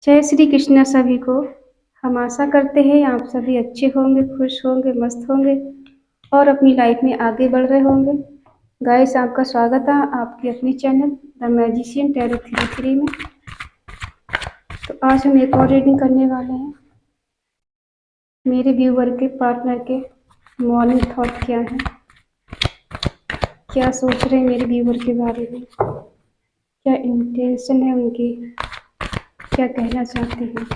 जय श्री कृष्ण सभी को। हम आशा करते हैं आप सभी अच्छे होंगे, खुश होंगे, मस्त होंगे और अपनी लाइफ में आगे बढ़ रहे होंगे। गाइस, आपका स्वागत है आपके अपने चैनल द मैजिशियन टैरो 33 में। तो आज हम एक और रीडिंग करने वाले हैं। मेरे व्यूवर के पार्टनर के मॉर्निंग थॉट क्या है, क्या सोच रहे हैं मेरे व्यूवर के बारे में, क्या इंटेंशन है उनकी, क्या कहना चाहते हैं।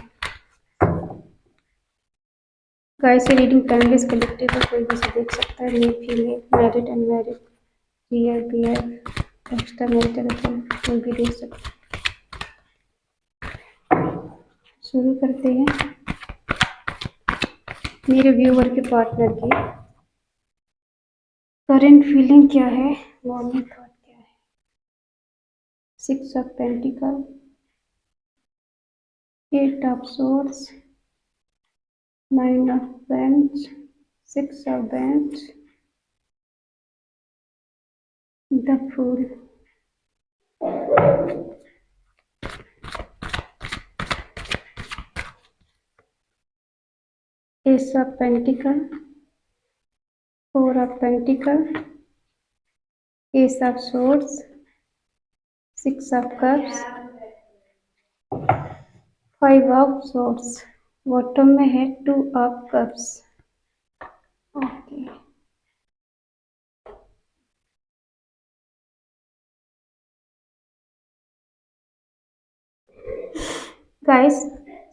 गाइस, ये रीडिंग टाइमलेस कलेक्टिव है, कोई भी इसे देख सकता है। Male, female, married, unmarried, PR, extra marital affair, कोई भी देख सकता है। शुरू करते हैं। मेरे व्यूअर के पार्टनर की करंट फीलिंग क्या है, मॉर्निंग थॉट क्या है। 6 of pentacle, 8 of swords, 9 of बेंच, 6 ऑफ बेंच, the fool. Ace of pentacle, 4 of pentacle, ace of swords, 6 of cups, 5 of swords. Bottom में है 2 of cups. Okay, guys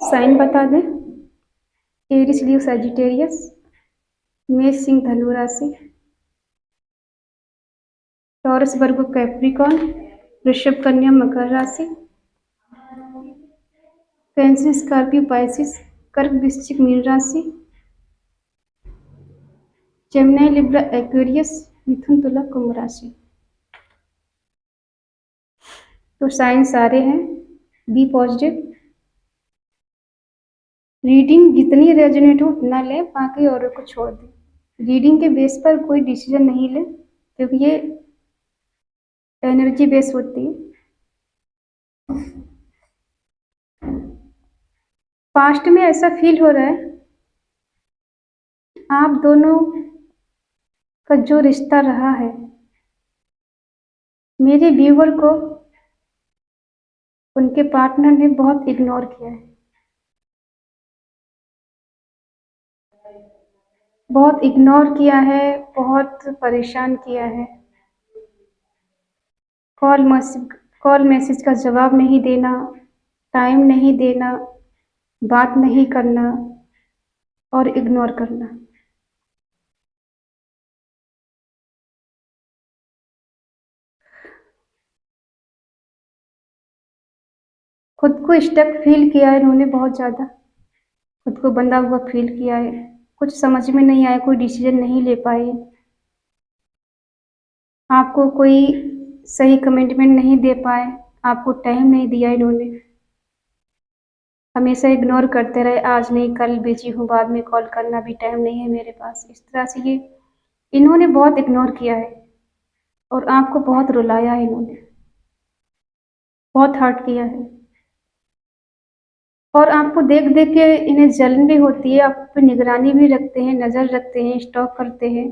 sign बता दें। एरिस लीव सजिटेरियस, मेष सिंह धनु राशि, टॉरस वर्गो कैप्रिकॉन, वृषभ कन्या मकर राशि, कैंसर स्कॉर्पियो पाइसिस, कर्क वृश्चिक मीन राशि, जेमिनी लिब्रा एक्वेरियस, मिथुन तुला कुंभ राशि। तो साइन सारे हैं। Be positive. रीडिंग जितनी रेजोनेट हो उतना ले, बाकी औरों को छोड़ दें। रीडिंग के बेस पर कोई डिसीजन नहीं ले, क्योंकि ये एनर्जी बेस होती है। पास्ट में ऐसा फील हो रहा है आप दोनों का जो रिश्ता रहा है, मेरे व्यूवर को उनके पार्टनर ने बहुत इग्नोर किया है, बहुत इग्नोर किया है, बहुत परेशान किया है। कॉल मैसेज का जवाब नहीं देना, टाइम नहीं देना, बात नहीं करना और इग्नोर करना। खुद को स्टक फील किया है इन्होंने, बहुत ज़्यादा खुद को बंधा हुआ फील किया है। कुछ समझ में नहीं आया, कोई डिसीजन नहीं ले पाए, आपको कोई सही कमिटमेंट नहीं दे पाए, आपको टाइम नहीं दिया इन्होंने। हमेशा इग्नोर करते रहे, आज नहीं कल बिजी हूँ, बाद में कॉल करना, भी टाइम नहीं है मेरे पास। इस तरह से ये इन्होंने बहुत इग्नोर किया है और आपको बहुत रुलाया है इन्होंने, बहुत हर्ट किया है। और आपको देख देख के इन्हें जलन भी होती है, आप पे निगरानी भी रखते हैं, नज़र रखते हैं, स्टॉक करते हैं।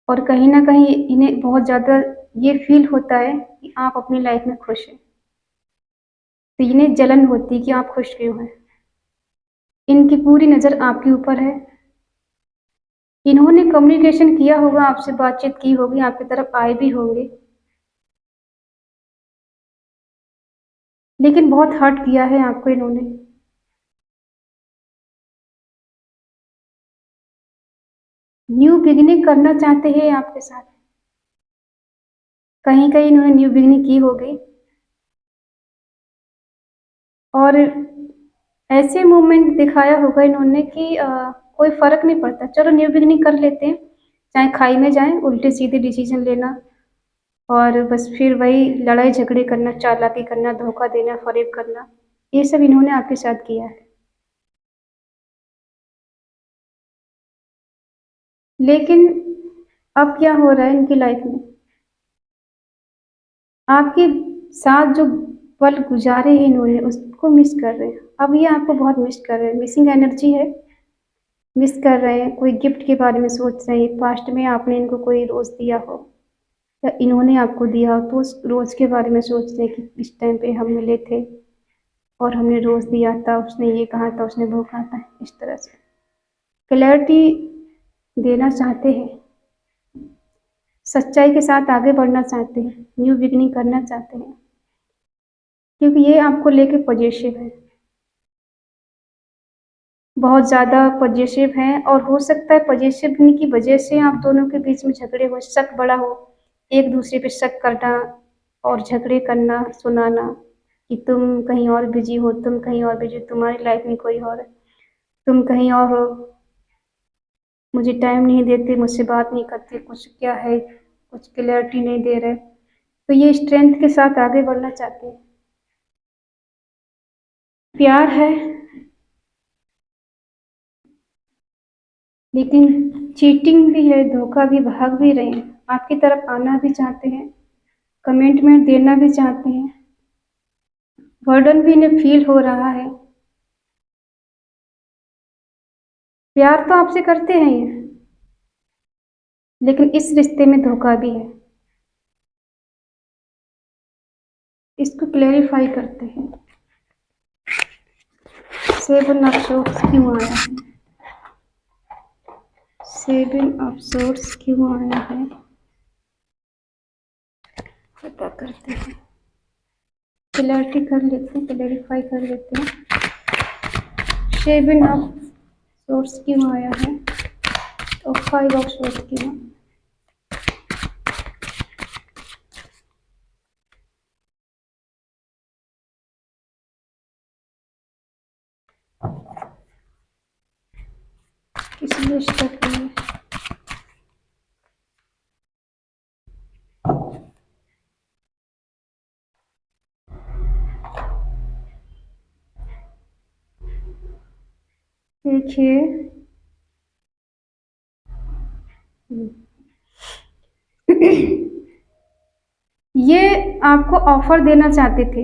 और कहीं ना कहीं इन्हें बहुत ज़्यादा ये फील होता है कि आप अपनी लाइफ में खुश हैं, तो इन्हें जलन होती है कि आप खुश क्यों हैं। इनकी पूरी नज़र आपके ऊपर है। इन्होंने कम्युनिकेशन किया होगा, आपसे बातचीत की होगी, आपकी तरफ आए भी होंगे, लेकिन बहुत हर्ट किया है आपको इन्होंने। न्यू बिगिनिंग करना चाहते हैं आपके साथ, कहीं कहीं इन्होंने न्यू बिगिनिंग की होगी। और ऐसे मूवमेंट दिखाया होगा इन्होंने कि कोई फर्क नहीं पड़ता, चलो न्यू बिगिनिंग कर लेते हैं, चाहे खाई में जाएं, उल्टे सीधे डिसीजन लेना और बस फिर वही लड़ाई झगड़े करना, चालाकी करना, धोखा देना, फरेब करना, ये सब इन्होंने आपके साथ किया है। लेकिन अब क्या हो रहा है इनकी लाइफ में, आपके साथ जो पल गुजारे हैं इन्होंने उसको मिस कर रहे हैं। अब ये आपको बहुत मिस कर रहे हैं, मिसिंग एनर्जी है, मिस कर रहे हैं। कोई गिफ्ट के बारे में सोच रहे हैं, पास्ट में आपने इनको कोई रोज़ दिया हो या इन्होंने आपको दिया हो, तो उस रोज़ के बारे में सोच रहे हैं कि इस टाइम पे हम मिले थे और हमने रोज़ दिया था, उसने ये कहा था, उसने वो कहा था, इस तरह से क्लैरिटी देना चाहते हैं, सच्चाई के साथ आगे बढ़ना चाहते हैं, न्यू बिगिनिंग करना चाहते हैं, क्योंकि ये आपको लेके पॉजिटिव है, बहुत ज़्यादा पॉजिटिव है। और हो सकता है पॉजिटिव होने की वजह से आप दोनों के बीच में झगड़े हो, शक बड़ा हो, एक दूसरे पे शक करना और झगड़े करना, सुनाना कि तुम कहीं और बिजी हो, तुम कहीं और बिजी, तुम्हारी लाइफ में कोई और है, तुम कहीं और हो, मुझे टाइम नहीं देते, मुझसे बात नहीं करते, कुछ क्या है, कुछ क्लैरिटी नहीं दे रहे। तो ये स्ट्रेंथ के साथ आगे बढ़ना चाहते हैं, प्यार है, लेकिन चीटिंग भी है, धोखा भी, भाग भी रहे हैं, आपकी तरफ आना भी चाहते हैं, कमिटमेंट देना भी चाहते हैं, बर्डन भी इन्हें फील हो रहा है। प्यार तो आपसे करते हैं ये, लेकिन इस रिश्ते में धोखा भी है, इसको क्लेरिफाई करते हैं। सेवन ऑफ सोर्ड्स क्यों आया है, सेवन ऑफ सोर्ड्स क्यों आया है, पता करते हैं, क्लैरिटी कर लेते हैं, क्लैरिफाई कर लेते हैं। सेवन ऑफ सोर्ड्स क्यों आया है और फाइव ऑफ सोर्ड्स क्यों, इसलिए स्टक है। देखिए ये आपको ऑफर देना चाहते थे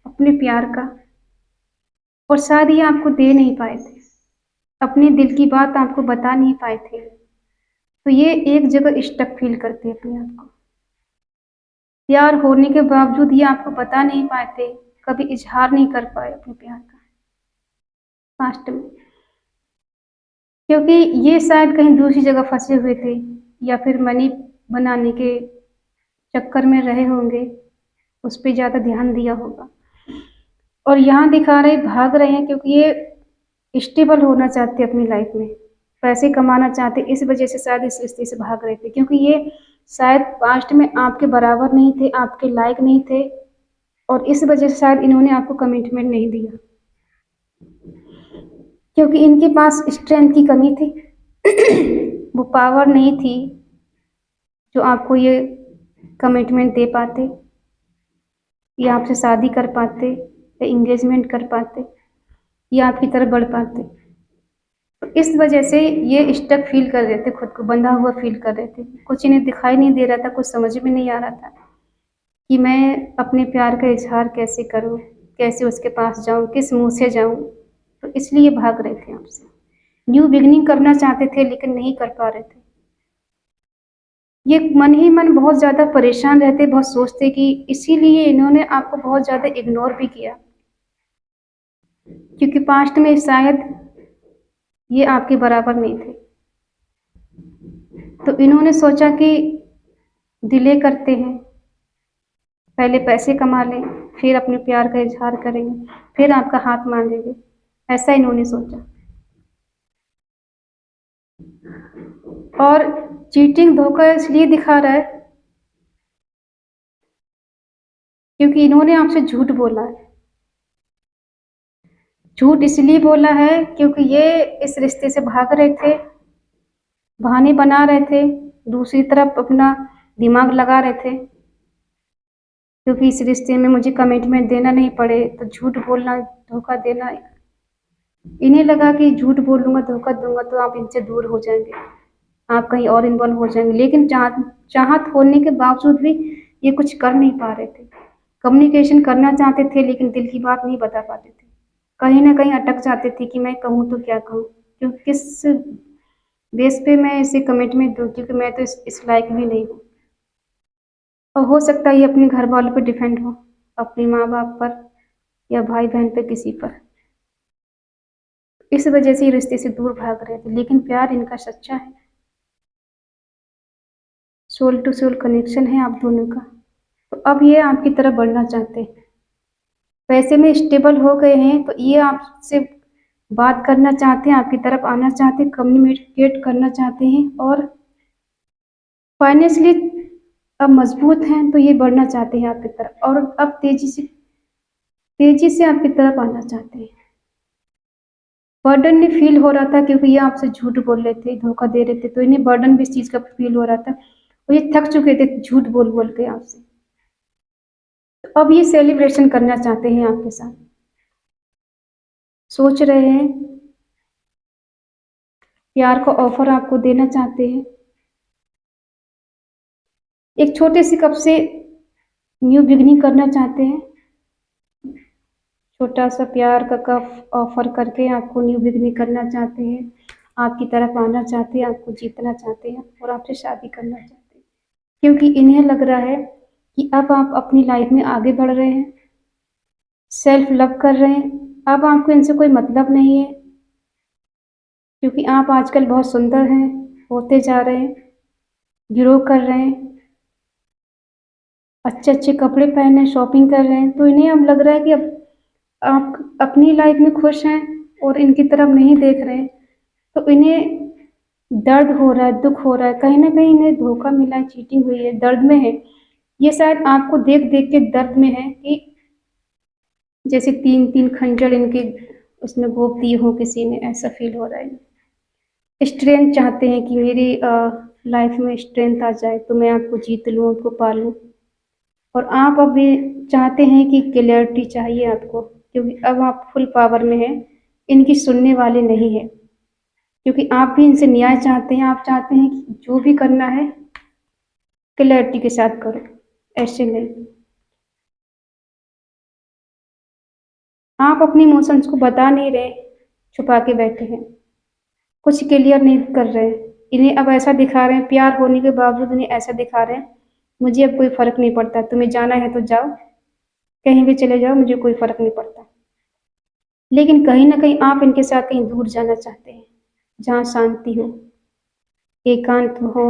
अपने प्यार का, और शायद ये आपको दे नहीं पाए थे, अपने दिल की बात आपको बता नहीं पाए थे, तो ये एक जगह स्टक फील करते हैं अपने आप को। प्यार होने के बावजूद ये आपको बता नहीं पाए थे, कभी इजहार नहीं कर पाए अपने प्यार का पास्ट में, क्योंकि ये शायद कहीं दूसरी जगह फंसे हुए थे या फिर मनी बनाने के चक्कर में रहे होंगे, उस पर ज़्यादा ध्यान दिया होगा। और यहाँ दिखा रहे भाग रहे हैं क्योंकि ये स्टेबल होना चाहते अपनी लाइफ में, पैसे कमाना चाहते, इस वजह से शायद इस रिश्ते से भाग रहे थे, क्योंकि ये शायद पास्ट में आपके बराबर नहीं थे, आपके लायक नहीं थे, और इस वजह से शायद इन्होंने आपको कमिटमेंट नहीं दिया, क्योंकि इनके पास स्ट्रेंथ की कमी थी वो पावर नहीं थी जो आपको ये कमिटमेंट दे पाते, या आपसे शादी कर पाते, या इंगेजमेंट कर पाते, या आपकी तरफ बढ़ पाते। तो इस वजह से ये स्टक फील कर रहे थे, खुद को बंधा हुआ फील कर रहे थे, कुछ इन्हें दिखाई नहीं दे रहा था, कुछ समझ में नहीं आ रहा था कि मैं अपने प्यार का इजहार कैसे करूं, कैसे उसके पास जाऊं, किस मुंह से जाऊं। तो इसलिए भाग रहे थे आपसे, न्यू बिगनिंग करना चाहते थे लेकिन नहीं कर पा रहे थे। ये मन ही मन बहुत ज़्यादा परेशान रहते, बहुत सोचते, कि इसीलिए इन्होंने आपको बहुत ज़्यादा इग्नोर भी किया, क्योंकि पास्ट में शायद ये आपके बराबर नहीं थे। तो इन्होंने सोचा कि डिले करते हैं, पहले पैसे कमा लें, फिर अपने प्यार का इजहार करेंगे, फिर आपका हाथ मांगेंगे, ऐसा इन्होंने सोचा। और चीटिंग धोखा इसलिए दिखा रहा है क्योंकि इन्होंने आपसे झूठ बोला है। झूठ इसलिए बोला है क्योंकि ये इस रिश्ते से भाग रहे थे, बहाने बना रहे थे, दूसरी तरफ अपना दिमाग लगा रहे थे, क्योंकि इस रिश्ते में मुझे कमिटमेंट देना नहीं पड़े, तो झूठ बोलना, धोखा देना, इन्हें लगा कि झूठ बोलूँगा, धोखा दूंगा तो आप इनसे दूर हो जाएंगे, आप कहीं और इन्वॉल्व हो जाएंगे। लेकिन चाहत होने के बावजूद भी ये कुछ कर नहीं पा रहे थे, कम्युनिकेशन करना चाहते थे लेकिन दिल की बात नहीं बता पाते थे। कहीं न कहीं अटक जाते थे कि मैं कहूँ तो क्या कहूँ? क्योंकि किस बेस पे मैं इसे कमिटमेंट दूँ, क्योंकि मैं तो इस लायक भी नहीं हूँ। और हो सकता है ये अपने घर वालों पे डिपेंड हो, अपने माँ-बाप पर या भाई-बहन पे, किसी पर। इस वजह से ये रिश्ते से दूर भाग रहे थे, लेकिन प्यार इनका सच्चा है। सोल टू सोल कनेक्शन है आप दोनों का। तो अब ये आपकी तरफ बढ़ना चाहते हैं। पैसे में स्टेबल हो गए हैं तो ये आपसे बात करना चाहते हैं, आपकी तरफ आना चाहते हैं, कम्युनिकेट करना चाहते हैं और फाइनेंशियली अब मजबूत हैं तो ये बढ़ना चाहते हैं आपकी तरफ और अब तेजी से आपकी तरफ आना चाहते हैं। बर्डन नहीं फील हो रहा था क्योंकि ये आपसे झूठ बोल रहे थे, धोखा दे रहे थे, तो इन्हें बर्डन भी इस चीज़ का फील हो रहा था और ये थक चुके थे झूठ बोल बोल के आपसे। तो अब ये सेलिब्रेशन करना चाहते हैं आपके साथ। सोच रहे हैं, प्यार का ऑफर आपको देना चाहते हैं। एक छोटे से कप से न्यू बिगनिंग करना चाहते हैं। छोटा सा प्यार का कप ऑफर करके आपको न्यू बिगनिंग करना चाहते हैं, आपकी तरफ आना चाहते हैं, आपको जीतना चाहते हैं और आपसे शादी करना चाहते हैं। क्योंकि इन्हें लग रहा है कि अब आप अपनी लाइफ में आगे बढ़ रहे हैं, सेल्फ लव कर रहे हैं, अब आपको इनसे कोई मतलब नहीं है, क्योंकि आप आजकल बहुत सुंदर हैं, होते जा रहे हैं, ग्रो कर रहे हैं, अच्छे अच्छे कपड़े पहने, शॉपिंग कर रहे हैं, तो इन्हें अब लग रहा है कि अब आप अपनी लाइफ में खुश हैं और इनकी तरफ नहीं देख रहे हैं, तो इन्हें दर्द हो रहा है, दुख हो रहा है, कहीं ना कहीं इन्हें धोखा मिला है, चीटिंग हुई है, दर्द में है। ये शायद आपको देख देख के दर्द में है कि जैसे तीन तीन खंजर इनके उसने गोप दिए हो किसी ने, ऐसा फील हो रहा है। स्ट्रेंथ चाहते हैं कि मेरी लाइफ में स्ट्रेंथ आ जाए तो मैं आपको जीत लूँ, आपको पालूँ। और आप अभी चाहते हैं कि क्लैरिटी चाहिए आपको, क्योंकि अब आप फुल पावर में हैं, इनकी सुनने वाले नहीं हैं, क्योंकि आप भी इनसे न्याय चाहते हैं। आप चाहते हैं कि जो भी करना है क्लैरिटी के साथ करो, ऐसे नहीं। आप अपनी इमोशंस को बता नहीं रहे, छुपा के बैठे हैं, कुछ क्लियर नहीं कर रहे हैं। इन्हें अब ऐसा दिखा रहे हैं, प्यार होने के बावजूद इन्हें ऐसा दिखा रहे हैं, मुझे अब कोई फर्क नहीं पड़ता, तुम्हें जाना है तो जाओ, कहीं भी चले जाओ, मुझे कोई फर्क नहीं पड़ता। लेकिन कहीं ना कहीं आप इनके साथ कहीं दूर जाना चाहते हैं, जहाँ शांति हो, एकांत हो,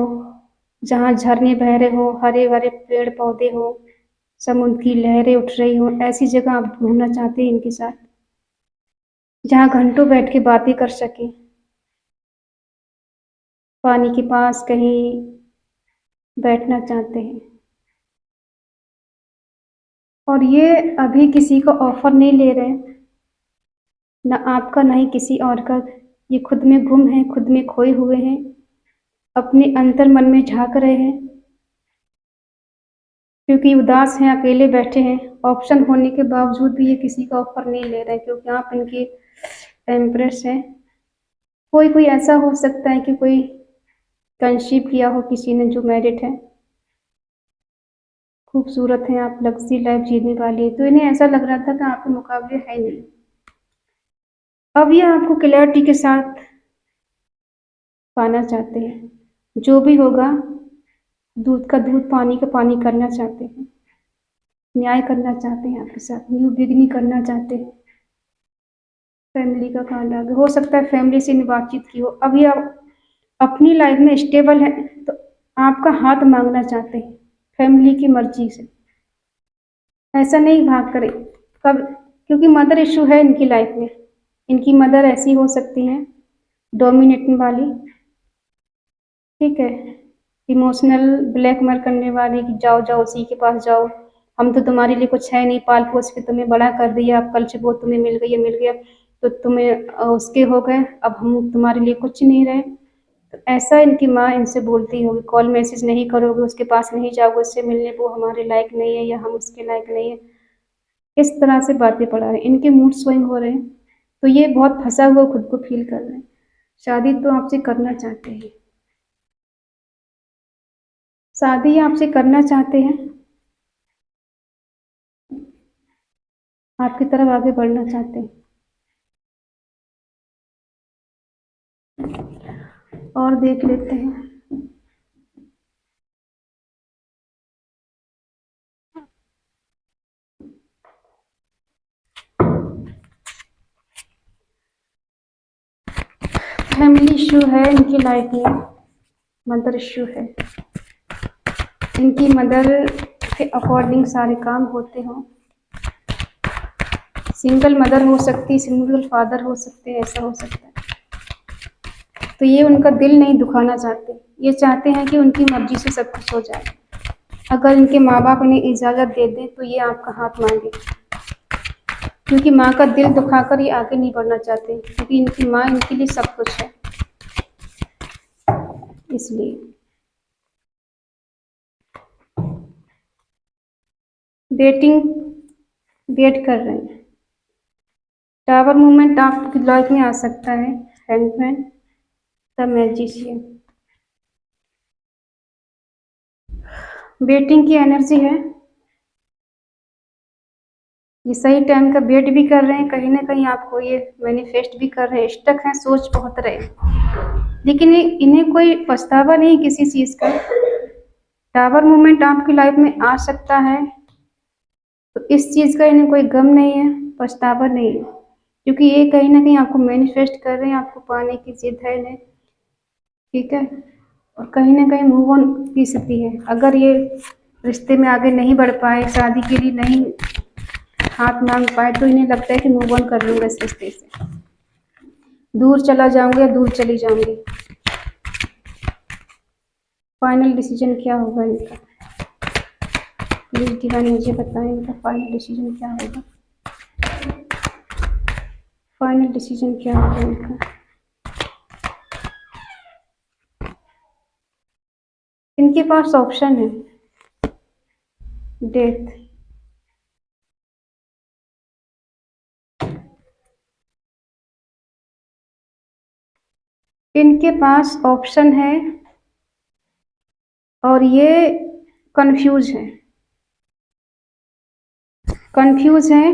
जहाँ झरने बह रहे हो, हरे भरे पेड़ पौधे हो, समुद्र की लहरें उठ रही हो, ऐसी जगह आप घूमना चाहते हैं इनके साथ, जहाँ घंटों बैठ के बातें कर सके, पानी के पास कहीं बैठना चाहते हैं। और ये अभी किसी का ऑफर नहीं ले रहे हैं, ना आपका ना ही किसी और का। ये खुद में गुम है, खुद में खोए हुए हैं, अपने अंतर मन में झांक रहे हैं, क्योंकि उदास हैं, अकेले बैठे हैं। ऑप्शन होने के बावजूद भी ये किसी का ऑफर नहीं ले रहे हैं, क्योंकि आप इनके एम्प्रेस हैं। कोई कोई ऐसा हो सकता है कि कोई कंसीव किया हो किसी ने, जो मैरिड है, खूबसूरत हैं, आप लग्जरी लाइफ जीने वाली है, तो इन्हें ऐसा लग रहा था कि आपके मुकाबले है नहीं। अब ये आपको क्लैरिटी के साथ पाना चाहते हैं, जो भी होगा दूध का दूध, पानी का पानी करना चाहते हैं, न्याय करना चाहते हैं, आपके साथ न्यू बिगनिंग करना चाहते हैं। फैमिली का कार्ड आ गया, हो सकता है फैमिली से बातचीत की हो। अब ये अपनी लाइफ में स्टेबल है तो आपका हाथ मांगना चाहते हैं, फैमिली की मर्जी से, ऐसा नहीं भाग करे कब, क्योंकि मदर इशू है इनकी लाइफ में। इनकी मदर ऐसी हो सकती हैं, डोमिनेटिंग वाली, ठीक है, इमोशनल ब्लैकमेल करने वाली कि जाओ जाओ उसी के पास जाओ, हम तो तुम्हारे लिए कुछ है नहीं, पाल पोस के तुम्हें बड़ा कर दिया, अब कल से वो तुम्हें मिल गई, मिल गया तो तुम्हें उसके हो गए, अब हम तुम्हारे लिए कुछ नहीं रहे। तो ऐसा इनकी माँ इनसे बोलती होगी, कॉल मैसेज नहीं करोगे, उसके पास नहीं जाओगे उससे मिलने, वो हमारे लायक नहीं है या हम उसके लायक नहीं है, इस तरह से बातें पड़ा रहे, इनके मूड स्विंग हो रहे हैं। तो ये बहुत फंसा हुआ खुद को फील कर रहे हैं। शादी तो आपसे करना चाहते हैं, शादी आपसे करना चाहते हैं, आपकी तरफ आगे बढ़ना चाहते हैं। और देख लेते हैं। फैमिली इश्यू है इनकी लाइफ में, मदर इश्यू है। इनकी मदर के अकॉर्डिंग सारे काम होते हों। सिंगल मदर हो सकती, सिंगल फादर हो सकते, ऐसा हो सकता है। तो ये उनका दिल नहीं दुखाना चाहते, ये चाहते हैं कि उनकी मर्जी से सब कुछ हो जाए। अगर इनके माँ बाप इन्हें इजाज़त दे दें तो ये आपका हाथ मांगे, क्योंकि माँ का दिल दुखाकर ये आगे नहीं बढ़ना चाहते, क्योंकि इनकी माँ इनके लिए सब कुछ है, इसलिए। वेट कर रहे हैं। टावर मूवमेंट आपकी लाइफ में आ सकता है। हैंगमैन, द मैजिशियन, वेटिंग की एनर्जी है। ये सही टाइम का वेट भी कर रहे हैं, कहीं ना कहीं आपको ये मैनिफेस्ट भी कर रहे हैं। स्टक हैं, सोच बहुत रहे, लेकिन इन्हें कोई पछतावा नहीं किसी चीज़ का। टावर मूवमेंट आपकी लाइफ में आ सकता है, तो इस चीज़ का इन्हें कोई गम नहीं है, पछतावा नहीं है, क्योंकि ये कहीं ना कहीं आपको मैनिफेस्ट कर रहे हैं, आपको पाने की जिद है इन्हें, ठीक है। और कहीं ना कहीं मूव ऑन की स्थिति है। अगर ये रिश्ते में आगे नहीं बढ़ पाए, शादी के लिए नहीं हाथ मांग पाए, तो इन्हें लगता है कि मूव ऑन कर लूँगा इस रिश्ते से, दूर चला जाऊंगा या दूर चली जाऊंगी। फाइनल डिसीजन क्या होगा इनका? प्लीज डिवाइन मुझे बताएं इनका फाइनल डिसीजन क्या होगा। फाइनल डिसीजन क्या होगा इनका? इनके पास ऑप्शन है, डेथ, इनके पास ऑप्शन है, और ये कंफ्यूज है, कंफ्यूज है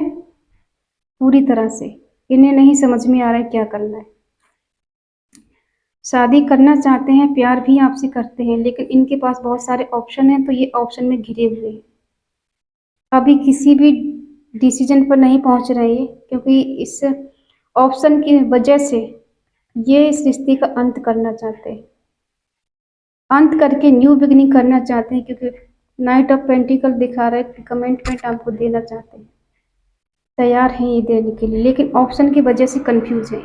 पूरी तरह से। इन्हें नहीं समझ में आ रहा है क्या करना है। शादी करना चाहते हैं, प्यार भी आपसे करते हैं, लेकिन इनके पास बहुत सारे ऑप्शन हैं, तो ये ऑप्शन में घिरे हुए हैं। अभी किसी भी डिसीजन पर नहीं पहुंच रहे हैं, क्योंकि इस ऑप्शन की वजह से ये इस रिश्ते का अंत करना चाहते हैं, अंत करके न्यू बिगनिंग करना चाहते हैं, क्योंकि नाइट ऑफ पेंटिकल दिखा रहा है कि कमिटमेंट आपको देना चाहते हैं, तैयार हैं ये देने के लिए, लेकिन ऑप्शन की वजह से कंफ्यूज है।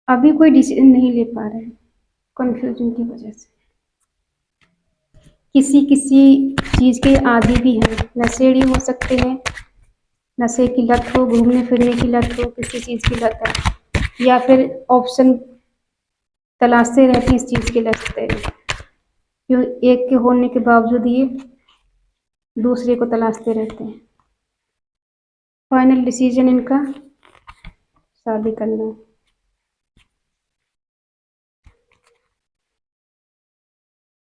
अभी कोई डिसीजन नहीं ले पा रहे हैं, कंफ्यूजन की वजह से। किसी किसी चीज़ के आदी भी हैं, नशेड़ी हो सकते हैं, नशे की लत हो, घूमने फिरने की लत हो, किसी चीज़ की लत है, या फिर ऑप्शन तलाशते रहते हैं इस चीज़ के लत से, क्यों एक के होने के बावजूद ये दूसरे को तलाशते रहते हैं। फाइनल डिसीजन इनका शादी करना है।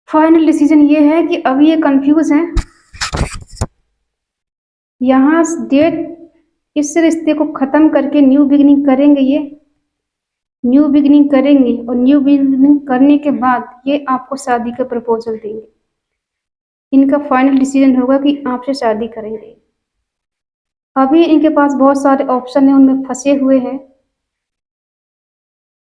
फाइनल डिसीजन ये है कि अभी ये कंफ्यूज हैं, यहाँ डेट इस रिश्ते को ख़त्म करके न्यू बिगिनिंग करेंगे, ये न्यू बिगिनिंग करेंगे, और न्यू बिगिनिंग करने के बाद ये आपको शादी का प्रपोजल देंगे। इनका फाइनल डिसीजन होगा कि आपसे शादी करेंगे। अभी इनके पास बहुत सारे ऑप्शन हैं, उनमें फंसे हुए हैं,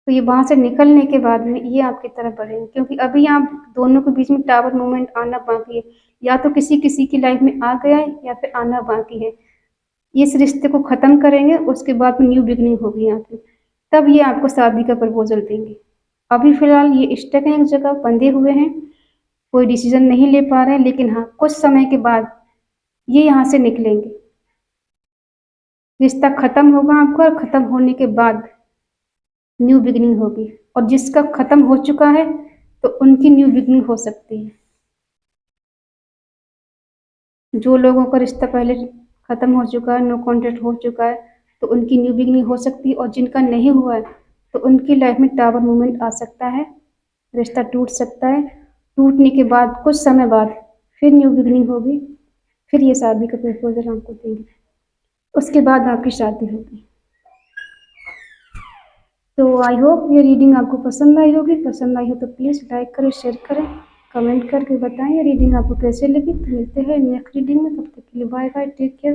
तो ये वहाँ से निकलने के बाद में ये आपकी तरफ बढ़ेंगे, क्योंकि अभी आप दोनों के बीच में टावर मूवमेंट आना बाकी है, या तो किसी किसी की लाइफ में आ गया है या फिर आना बाकी है। इस रिश्ते को ख़त्म करेंगे, उसके बाद में न्यू बिगनिंग होगी यहाँ पे, तब ये आपको शादी का प्रपोजल देंगे। अभी फ़िलहाल ये स्टक हैं, एक जगह बंधे हुए हैं, कोई डिसीजन नहीं ले पा रहे हैं, लेकिन हाँ कुछ समय के बाद ये यहाँ से निकलेंगे। रिश्ता ख़त्म होगा आपका, और ख़त्म होने के बाद न्यू बिगनिंग होगी, और जिसका ख़त्म हो चुका है तो उनकी न्यू बिगनिंग हो सकती है। जो लोगों का रिश्ता पहले ख़त्म हो चुका है, नो कॉन्टैक्ट हो चुका है, तो उनकी न्यू बिगनिंग हो सकती है, और जिनका नहीं हुआ है तो उनकी लाइफ में टावर मूवमेंट आ सकता है, रिश्ता टूट सकता है। टूटने के बाद कुछ समय बाद फिर न्यू बिगनिंग होगी, फिर ये शादी का प्रपोजल आपको देंगे, उसके बाद आपकी शादी होगी। तो आई होप ये रीडिंग आपको पसंद आई होगी। पसंद आई हो तो प्लीज़ लाइक करें, शेयर करें, कमेंट करके बताएं ये रीडिंग आपको कैसे लगी। तो मिलते हैं नेक्स्ट रीडिंग में, तब तक के लिए बाय बाय, टेक केयर।